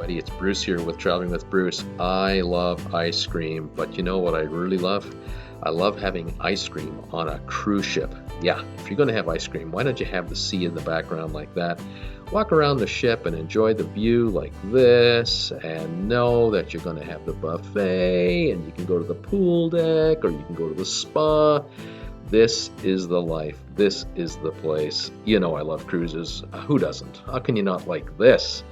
everybody. It's Bruce here with Traveling with Bruce. I love ice cream, but you know what I really love? I love having ice cream on a cruise ship. Yeah, if you're going to have ice cream, why don't you have the sea in the background like that? Walk around the ship and enjoy the view like this, and know that you're going to have the buffet, and you can go to the pool deck, or you can go to the spa. This is the life. This is the place. You know I love cruises. Who doesn't? How can you not like this?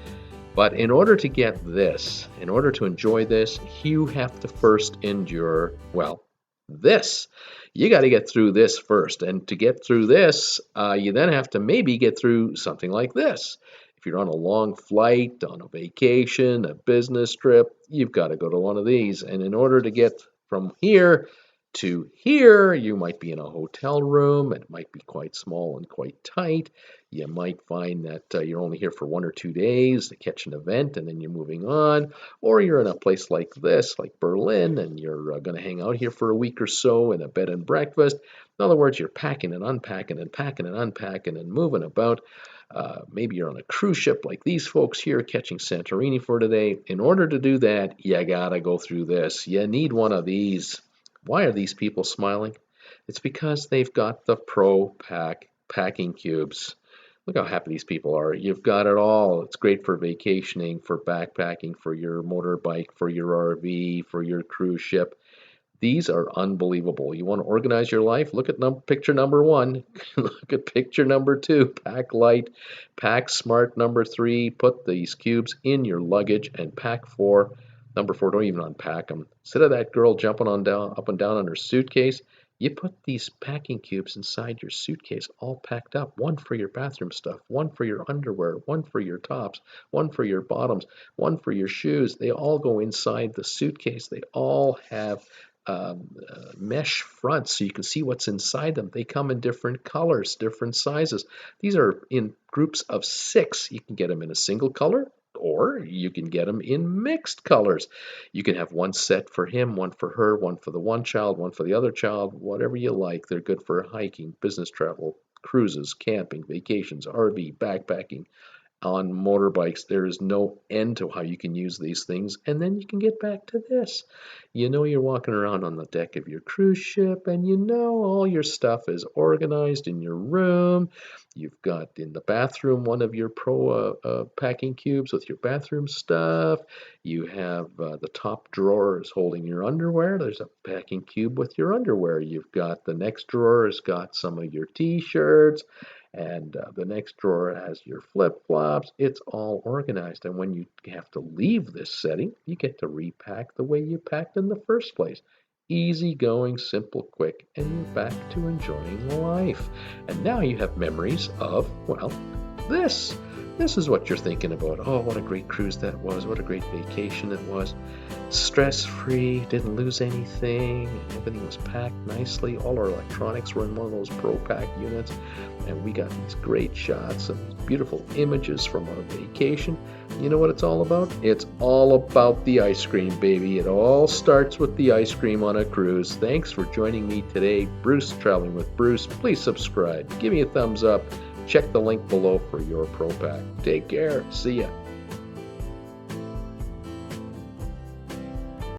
But in order to get this, in order to enjoy this, you have to first endure, well, this. You got to get through this first. And to get through this, you then have to maybe get through something like this. If you're on a long flight, on a vacation, a business trip, you've got to go to one of these. And in order to get from here to here, you might be in a hotel room. It might be quite small and quite tight. You might find that you're only here for 1 or 2 days to catch an event and then you're moving on. Or you're in a place like this, like Berlin, and you're going to hang out here for a week or so in a bed and breakfast. In other words, you're packing and unpacking and packing and unpacking and moving about. Maybe you're on a cruise ship like these folks here catching Santorini for today. In order to do that, you got to go through this. You need one of these. Why are these people smiling? It's because they've got the Pro Pack packing cubes. Look how happy these people are. You've got it all. It's great for vacationing, for backpacking, for your motorbike, for your RV, for your cruise ship. These are unbelievable. You want to organize your life? Look at picture number 1. Look at picture number 2. Pack light, pack smart number 3. Put these cubes in your luggage, and pack 4. Number 4, don't even unpack them. Instead of that girl jumping up and down on her suitcase, you put these packing cubes inside your suitcase, all packed up. One for your bathroom stuff, one for your underwear, one for your tops, one for your bottoms, one for your shoes. They all go inside the suitcase. They all have mesh fronts so you can see what's inside them. They come in different colors, different sizes. These are in groups of 6. You can get them in a single color, or you can get them in mixed colors. You can have one set for him, one for her, one for the one child, one for the other child, whatever you like. They're good for hiking, business travel, cruises, camping, vacations, RV, backpacking, on motorbikes. There is no end to how you can use these things. And then you can get back to this. You know you're walking around on the deck of your cruise ship, and you know all your stuff is organized in your room. You've got in the bathroom one of your Pro packing cubes with your bathroom stuff. You have the top drawer is holding your underwear. There's a packing cube with your underwear. You've got the next drawer has got some of your t-shirts. And the next drawer has your flip-flops. It's all organized. And when you have to leave this setting, you get to repack the way you packed in the first place. Easy going, simple, quick, and you're back to enjoying life. And now you have memories of, well, this. This is what you're thinking about. Oh, what a great cruise that was. What a great vacation it was. Stress-free, didn't lose anything. Everything was packed nicely. All our electronics were in one of those Pro Pack units. And we got these great shots and beautiful images from our vacation. You know what it's all about? It's all about the ice cream, baby. It all starts with the ice cream on a cruise. Thanks for joining me today. Bruce, Traveling with Bruce. Please subscribe. Give me a thumbs up. Check the link below for your Pro Pack. Take care. See ya.